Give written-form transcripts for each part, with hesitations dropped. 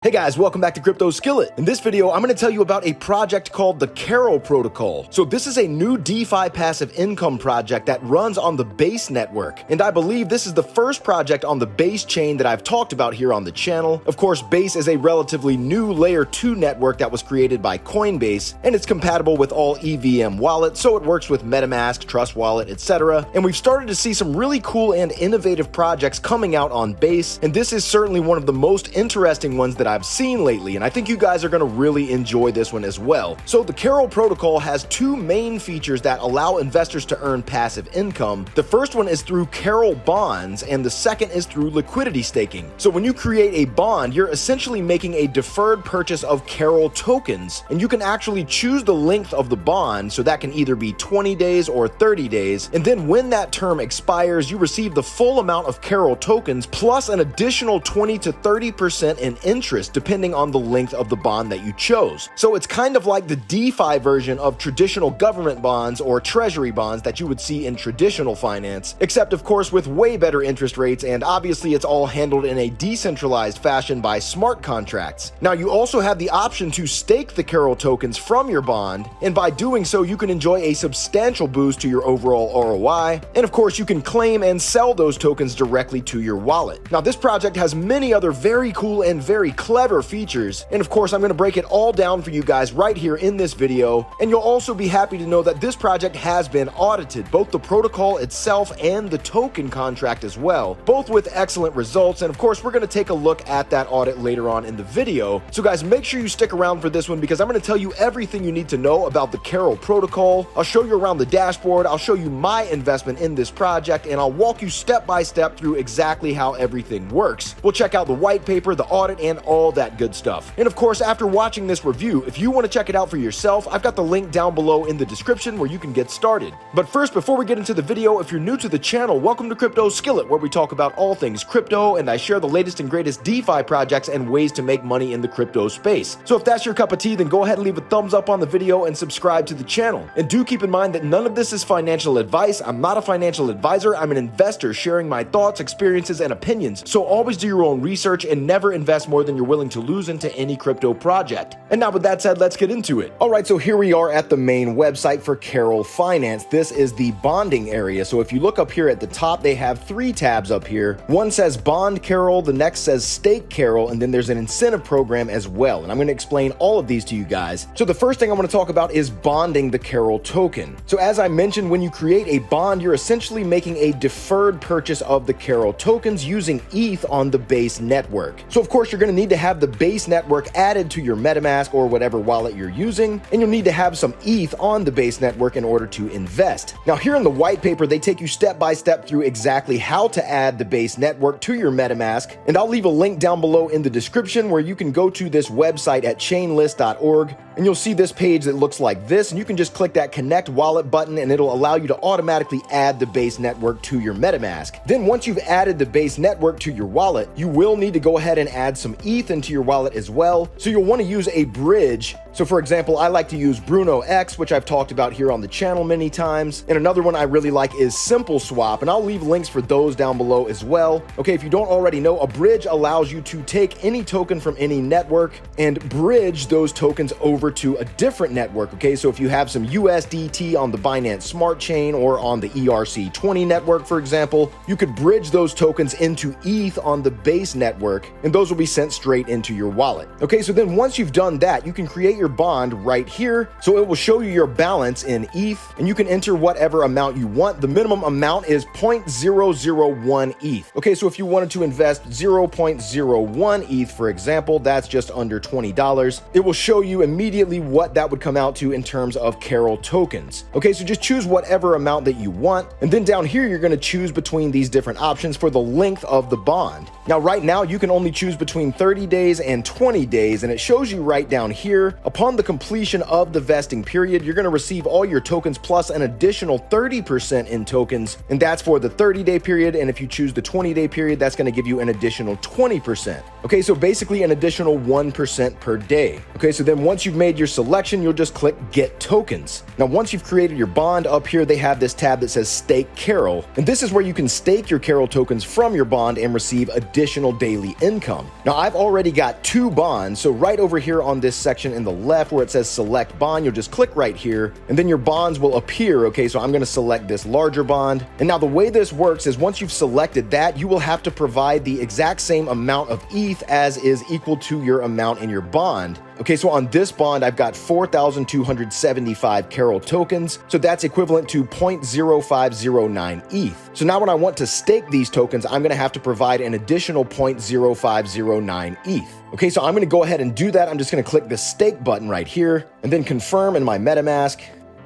Hey guys, welcome back to Crypto Skillet. In this video, I'm going to tell you about a project called the Carol Protocol. So this is a new DeFi passive income project that runs on the Base network. And I believe this is the first project on the Base chain that I've talked about here on the channel. Of course, Base is a relatively new layer 2 network that was created by Coinbase, and it's compatible with all EVM wallets, so it works with MetaMask, Trust Wallet, etc. And we've started to see some really cool and innovative projects coming out on Base, and this is certainly one of the most interesting ones that I've seen lately, and I think you guys are going to really enjoy this one as well. So the Carol Protocol has two main features that allow investors to earn passive income. The first one is through Carol bonds, and the second is through liquidity staking. So when you create a bond, you're essentially making a deferred purchase of Carol tokens, and you can actually choose the length of the bond, so that can either be 20 days or 30 days, and then when that term expires, you receive the full amount of Carol tokens plus an additional 20 to 30% in interest depending on the length of the bond that you chose. So it's kind of like the DeFi version of traditional government bonds or treasury bonds that you would see in traditional finance, except of course with way better interest rates, and obviously it's all handled in a decentralized fashion by smart contracts. Now you also have the option to stake the Carol tokens from your bond, and by doing so you can enjoy a substantial boost to your overall ROI, and of course you can claim and sell those tokens directly to your wallet. Now this project has many other very cool and very clever features, and of course I'm going to break it all down for you guys right here in this video, and you'll also be happy to know that this project has been audited, both the protocol itself and the token contract as well, both with excellent results, and of course we're going to take a look at that audit later on in the video. So guys, make sure you stick around for this one because I'm going to tell you everything you need to know about the Carol protocol. I'll show you around the dashboard, I'll show you my investment in this project, and I'll walk you step by step through exactly how everything works. We'll check out the white paper, the audit, and all that good stuff. And of course, after watching this review, if you want to check it out for yourself, I've got the link down below in the description where you can get started. But first, before we get into the video, if you're new to the channel, welcome to Crypto Skillet, where we talk about all things crypto, and I share the latest and greatest DeFi projects and ways to make money in the crypto space. So if that's your cup of tea, then go ahead and leave a thumbs up on the video and subscribe to the channel. And do keep in mind that none of this is financial advice. I'm not a financial advisor. I'm an investor sharing my thoughts, experiences, and opinions. So always do your own research and never invest more than you're willing to lose into any crypto project. And now with that said, let's get into it. All right, so here we are at the main website for Carol Finance. This is the bonding area. So if you look up here at the top, they have three tabs up here. One says Bond Carol, the next says Stake Carol, and then there's an incentive program as well. And I'm going to explain all of these to you guys. So the first thing I want to talk about is bonding the Carol token. So as I mentioned, when you create a bond, you're essentially making a deferred purchase of the Carol tokens using ETH on the Base network. So of course, you're going to need to have the Base network added to your MetaMask or whatever wallet you're using, and you'll need to have some ETH on the Base network in order to invest. Now here in the white paper, they take you step by step through exactly how to add the Base network to your MetaMask, and I'll leave a link down below in the description where you can go to this website at chainlist.org, and you'll see this page that looks like this, and you can just click that connect wallet button and it'll allow you to automatically add the Base network to your MetaMask. Then once you've added the Base network to your wallet, you will need to go ahead and add some ETH into your wallet as well. So you'll want to use a bridge. So for example, I like to use Bruno X, which I've talked about here on the channel many times. And another one I really like is Simple Swap, and I'll leave links for those down below as well. Okay, if you don't already know, a bridge allows you to take any token from any network and bridge those tokens over to a different network. Okay, so if you have some USDT on the Binance Smart Chain or on the ERC20 network, for example, you could bridge those tokens into ETH on the Base network, and those will be sent straight into your wallet. Okay, so then once you've done that, you can create your bond right here. So it will show you your balance in ETH, and you can enter whatever amount you want. The minimum amount is 0.001 ETH. Okay, so if you wanted to invest 0.01 ETH, for example, that's just under $20. It will show you immediately what that would come out to in terms of Carol tokens. Okay, so just choose whatever amount that you want, and then down here you're going to choose between these different options for the length of the bond. Now right now you can only choose between 30 days and 20 days, and it shows you right down here. Upon the completion of the vesting period, you're going to receive all your tokens plus an additional 30% in tokens, and that's for the 30-day period, and if you choose the 20-day period, that's going to give you an additional 20%. Okay, so basically an additional 1% per day. Okay, so then once you've made your selection, you'll just click Get Tokens. Now once you've created your bond, up here they have this tab that says Stake Carol, and this is where you can stake your Carol tokens from your bond and receive additional additional daily income. Now, I've already got 2 bonds, so right over here on this section in the left where it says select bond, you'll just click right here, and then your bonds will appear, okay? So I'm gonna select this larger bond. And now the way this works is once you've selected that, you will have to provide the exact same amount of ETH as is equal to your amount in your bond. Okay, so on this bond, I've got 4,275 Carol tokens, so that's equivalent to 0.0509 ETH. So now when I want to stake these tokens, I'm gonna have to provide an additional 0.0509 ETH. Okay, so I'm gonna go ahead and do that. I'm just gonna click the stake button right here, and then confirm in my MetaMask.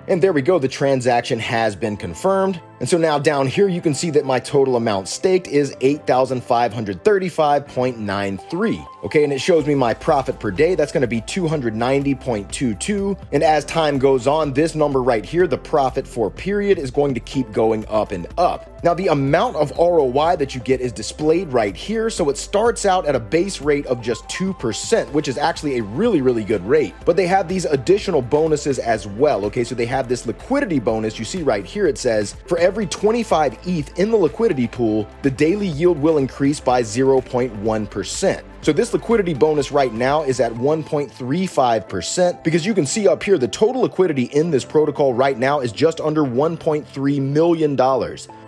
And there we go, the transaction has been confirmed. And so now down here, you can see that my total amount staked is 8,535.93. Okay, and it shows me my profit per day. That's gonna be 290.22. And as time goes on, this number right here, the profit for period, is going to keep going up and up. Now, the amount of ROI that you get is displayed right here. So it starts out at a base rate of just 2%, which is actually a really, really good rate. But they have these additional bonuses as well. Okay, so they have this liquidity bonus. You see right here, it says, for every 25 ETH in the liquidity pool, the daily yield will increase by 0.1%. So this liquidity bonus right now is at 1.35% because you can see up here the total liquidity in this protocol right now is just under $1.3 million.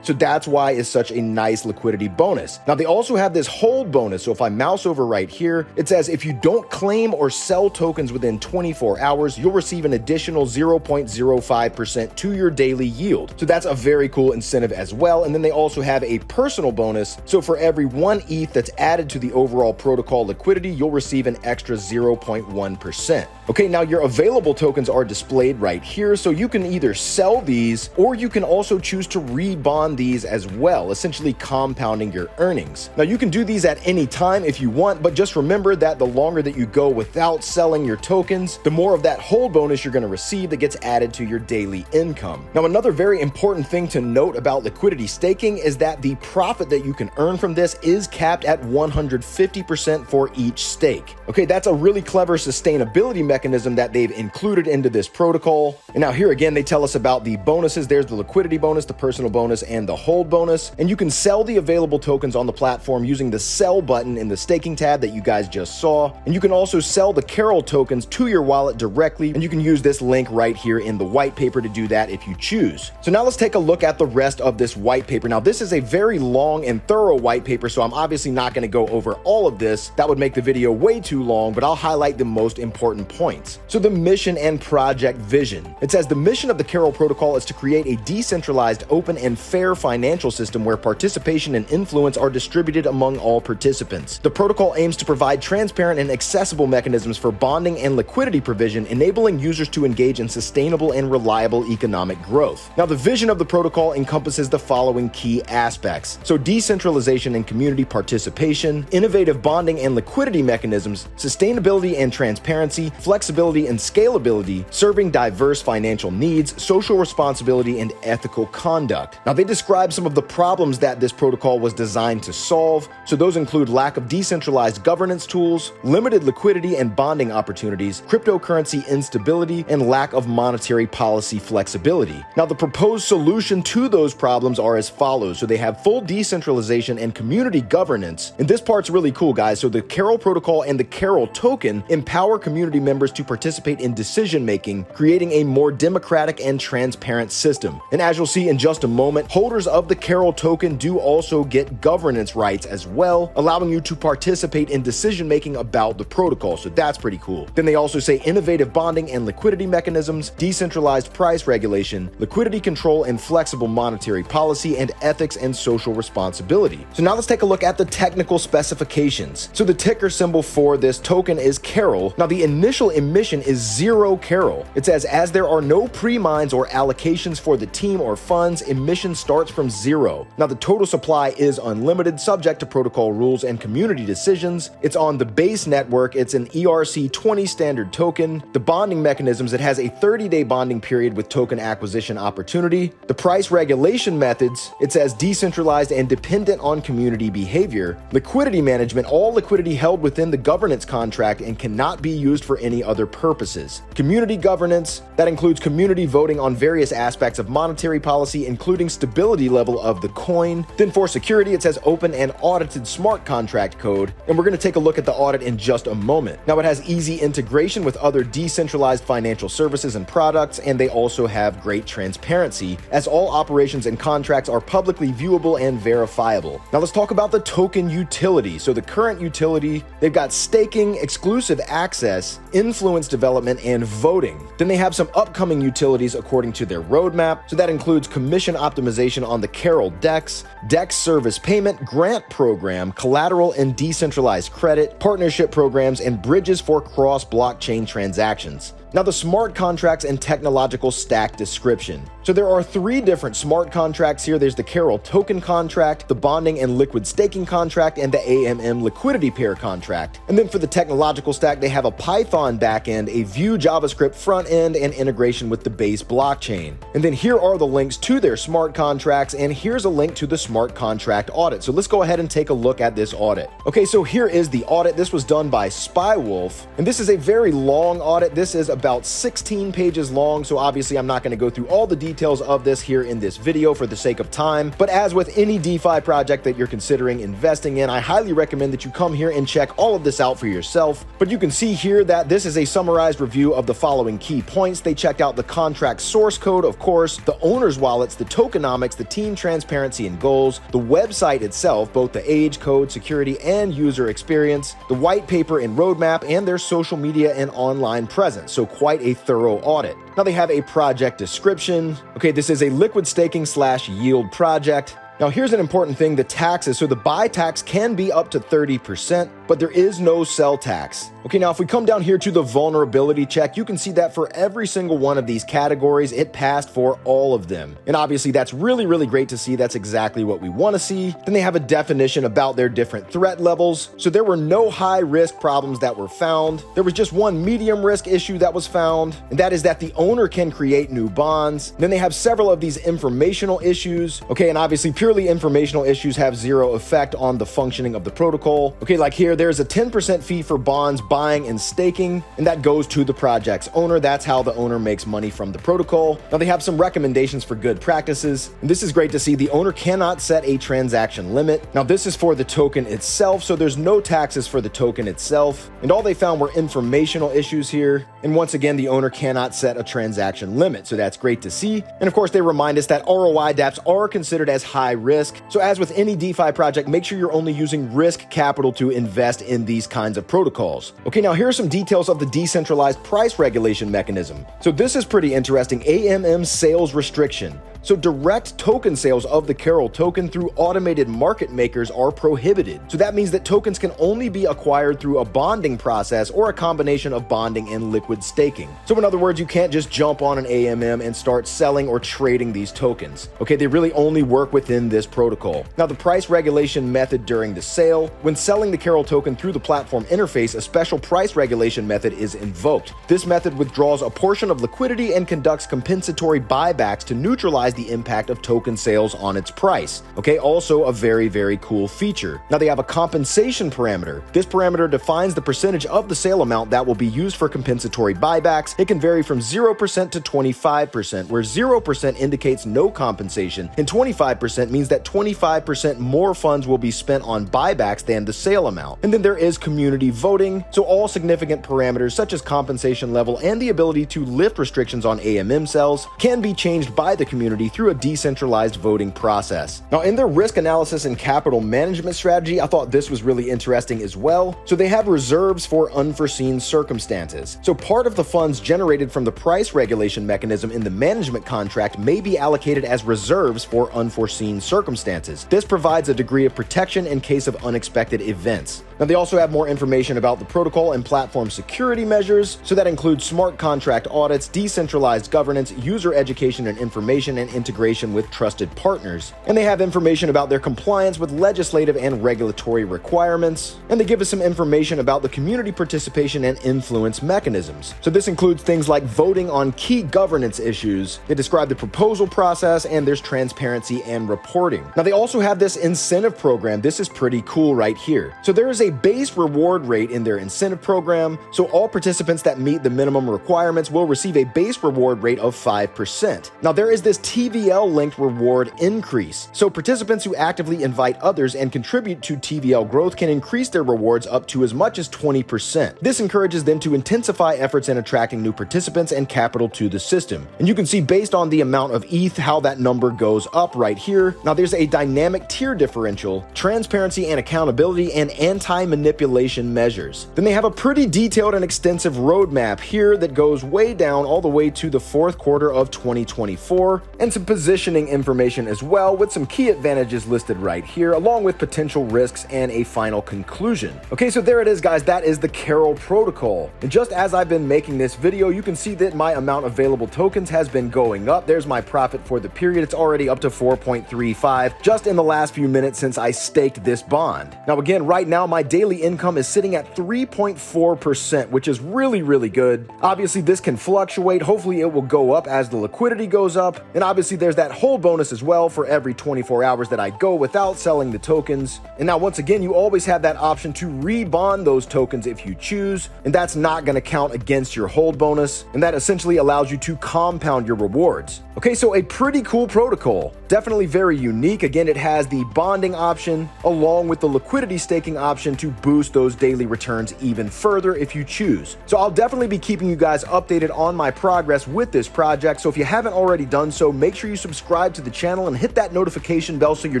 So that's why it's such a nice liquidity bonus. Now they also have this hold bonus. So if I mouse over right here, it says if you don't claim or sell tokens within 24 hours, you'll receive an additional 0.05% to your daily yield. So that's a very cool incentive as well. And then they also have a personal bonus. So for every 1 ETH that's added to the overall protocol liquidity, you'll receive an extra 0.1%. Okay, now your available tokens are displayed right here. So you can either sell these or you can also choose to rebond these as well, essentially compounding your earnings. Now you can do these at any time if you want, but just remember that the longer that you go without selling your tokens, the more of that hold bonus you're going to receive that gets added to your daily income. Now another very important thing to note about liquidity staking is that the profit that you can earn from this is capped at 150% for each stake. Okay, that's a really clever sustainability mechanism that they've included into this protocol. And now here again, they tell us about the bonuses. There's the liquidity bonus, the personal bonus, and the hold bonus. And you can sell the available tokens on the platform using the sell button in the staking tab that you guys just saw. And you can also sell the Carol tokens to your wallet directly. And you can use this link right here in the white paper to do that if you choose. So now let's take a look at the rest of this white paper. Now this is a very long and thorough white paper, so I'm obviously not going to go over all of this. That would make the video way too long, but I'll highlight the most important points. So the mission and project vision. It says the mission of the Carol protocol is to create a decentralized, open, and fair financial system where participation and influence are distributed among all participants. The protocol aims to provide transparent and accessible mechanisms for bonding and liquidity provision, enabling users to engage in sustainable and reliable economic growth. Now, the vision of the protocol encompasses the following key aspects. So decentralization and community participation, innovative bonding and liquidity mechanisms, sustainability and transparency, flexibility and scalability, serving diverse financial needs, social responsibility, and ethical conduct. Now, they describe some of the problems that this protocol was designed to solve. So those include lack of decentralized governance tools, limited liquidity and bonding opportunities, cryptocurrency instability, and lack of monetary policy flexibility. Now, the proposed solution to those problems are as follows. So they have full decentralization and community governance. And this part's really cool, guys. So the Carol protocol and the Carol token empower community members to participate in decision-making, creating a more democratic and transparent system. And as you'll see in just a moment, holders of the Carol token do also get governance rights as well, allowing you to participate in decision-making about the protocol. So that's pretty cool. Then they also say innovative bonding and liquidity mechanisms, decentralized price regulation, liquidity control and flexible monetary policy, and ethics and social responsibility. So now let's take a look at the technical specifications. So the ticker symbol for this token is Carol. Now the initial emission is 0 Carol. It says as there are no pre-mines or allocations for the team or funds, emission starts from 0. Now the total supply is unlimited, subject to protocol rules and community decisions. It's on the base network. It's an ERC20 standard token. The bonding mechanisms, it has a 30-day bonding period with token acquisition opportunity. The price regulation methods, it says decentralized and dependent on community behavior. Liquidity management, all liquidity held within the governance contract and cannot be used for any other purposes. Community governance, that includes community voting on various aspects of monetary policy, including stability utility level of the coin. Then for security, it says open and audited smart contract code, and we're going to take a look at the audit in just a moment. Now, it has easy integration with other decentralized financial services and products, and they also have great transparency, as all operations and contracts are publicly viewable and verifiable. Now, let's talk about the token utility. So the current utility, they've got staking, exclusive access, influence development, and voting. Then they have some upcoming utilities according to their roadmap. So that includes commission optimization on the Carol DEX, DEX service payment, grant program, collateral and decentralized credit, partnership programs, and bridges for cross-blockchain transactions. Now, the smart contracts and technological stack description. So there are 3 different smart contracts here. There's the Carol token contract, the bonding and liquid staking contract, and the AMM liquidity pair contract. And then for the technological stack, they have a Python backend, a Vue JavaScript front end, and integration with the base blockchain. And then here are the links to their smart contracts, and here's a link to the smart contract audit. So let's go ahead and take a look at this audit. Okay, so here is the audit. This was done by Spywolf, and this is a very long audit. This is about 16 pages long, so obviously I'm not going to go through all the details of this here in this video for the sake of time, but as with any DeFi project that you're considering investing in, I highly recommend that you come here and check all of this out for yourself. But you can see here that this is a summarized review of the following key points. They checked out the contract source code, of course, the owner's wallets, the tokenomics, the team transparency and goals, the website itself, both the age, code, security, and user experience, the white paper and roadmap, and their social media and online presence. So quite a thorough audit. Now they have a project description. Okay, this is a liquid staking / yield project. Now here's an important thing, the taxes. So the buy tax can be up to 30%, but there is no sell tax. Okay, now if we come down here to the vulnerability check, you can see that for every single one of these categories, it passed for all of them. And obviously that's really, really great to see. That's exactly what we want to see. Then they have a definition about their different threat levels. So there were no high risk problems that were found. There was just one medium risk issue that was found, and that is that the owner can create new bonds. Then they have several of these informational issues. Okay, and obviously purely informational issues have zero effect on the functioning of the protocol. Okay, like here, there's a 10% fee for bonds buying and staking, and that goes to the project's owner. That's how the owner makes money from the protocol. Now they have some recommendations for good practices, and this is great to see. The owner cannot set a transaction limit. Now this is for the token itself, so there's no taxes for the token itself, and all they found were informational issues here. And once again, the owner cannot set a transaction limit, so that's great to see. And of course, they remind us that ROI dApps are considered as high risk. So as with any DeFi project, make sure you're only using risk capital to invest in these kinds of protocols. Okay, now here are some details of the decentralized price regulation mechanism. So this is pretty interesting. AMM sales restriction. So direct token sales of the Carol token through automated market makers are prohibited. So that means that tokens can only be acquired through a bonding process or a combination of bonding and liquid staking. So in other words, you can't just jump on an AMM and start selling or trading these tokens. Okay, they really only work within this protocol. Now the price regulation method during the sale, when selling the Carol token through the platform interface, a special price regulation method is invoked. This method withdraws a portion of liquidity and conducts compensatory buybacks to neutralize the impact of token sales on its price. Okay, also a very, very cool feature. Now they have a compensation parameter. This parameter defines the percentage of the sale amount that will be used for compensatory buybacks. It can vary from 0% to 25%, where 0% indicates no compensation, and 25% means that 25% more funds will be spent on buybacks than the sale amount. And then there is community voting, so all significant parameters such as compensation level and the ability to lift restrictions on AMM sales can be changed by the community through a decentralized voting process. Now in their risk analysis and capital management strategy, I thought this was really interesting as well. So they have reserves for unforeseen circumstances. So part of the funds generated from the price regulation mechanism in the management contract may be allocated as reserves for unforeseen circumstances. This provides a degree of protection in case of unexpected events. Now they also have more information about the protocol and platform security measures. So that includes smart contract audits, decentralized governance, user education and information, and integration with trusted partners. And they have information about their compliance with legislative and regulatory requirements. And they give us some information about the community participation and influence mechanisms. So this includes things like voting on key governance issues. They describe the proposal process, and there's transparency and reporting. Now they also have this incentive program. This is pretty cool right here. So there is a a base reward rate in their incentive program, so all participants that meet the minimum requirements will receive a base reward rate of 5%. Now there is this TVL-linked reward increase, so participants who actively invite others and contribute to TVL growth can increase their rewards up to as much as 20%. This encourages them to intensify efforts in attracting new participants and capital to the system. And you can see based on the amount of ETH how that number goes up right here. Now there's a dynamic tier differential, transparency and accountability, and anti-manipulation measures. Then they have a pretty detailed and extensive roadmap here that goes way down all the way to the fourth quarter of 2024, and some positioning information as well, with some key advantages listed right here, along with potential risks and a final conclusion. Okay, so there it is, guys. That is the Carol protocol. And just as I've been making this video, you can see that my amount of available tokens has been going up. There's my profit for the period. It's already up to 4.35 just in the last few minutes since I staked this bond. Now again, right now my daily income is sitting at 3.4%, which is really good. Obviously this can fluctuate. Hopefully it will go up as the liquidity goes up. And obviously there's that hold bonus as well for every 24 hours that I go without selling the tokens. And now once again, you always have that option to rebond those tokens if you choose, and that's not going to count against your hold bonus, and that essentially allows you to compound your rewards. Okay, so a pretty cool protocol. Definitely very unique. Again, it has the bonding option along with the liquidity staking option to boost those daily returns even further if you choose. So I'll definitely be keeping you guys updated on my progress with this project. So if you haven't already done so, make sure you subscribe to the channel and hit that notification bell so you're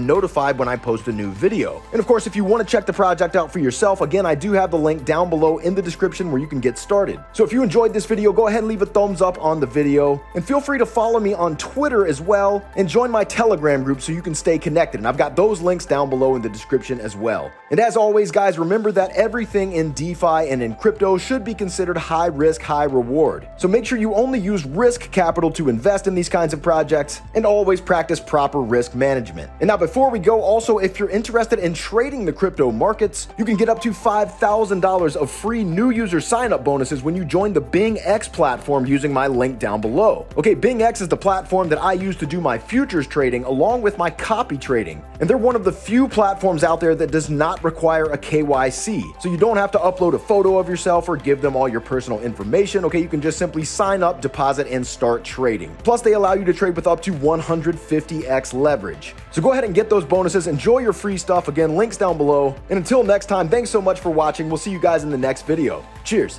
notified when I post a new video. And of course, if you want to check the project out for yourself, again, I do have the link down below in the description where you can get started. So if you enjoyed this video, go ahead and leave a thumbs up on the video, and feel free to follow me on Twitter as well, and join my Telegram group so you can stay connected. And I've got those links down below in the description as well. And as always, guys, remember that everything in DeFi and in crypto should be considered high risk, high reward. So make sure you only use risk capital to invest in these kinds of projects, and always practice proper risk management. And now before we go, also, if you're interested in trading the crypto markets, you can get up to $5,000 of free new user sign-up bonuses when you join the BingX platform using my link down below. Okay, BingX is the platform that I use to do my futures trading along with my copy trading. And they're one of the few platforms out there that does not require a KYC. So you don't have to upload a photo of yourself or give them all your personal information. Okay, you can just simply sign up, deposit, and start trading. Plus, they allow you to trade with up to 150x leverage. So go ahead and get those bonuses. Enjoy your free stuff. Again, links down below. And until next time, thanks so much for watching. We'll see you guys in the next video. Cheers.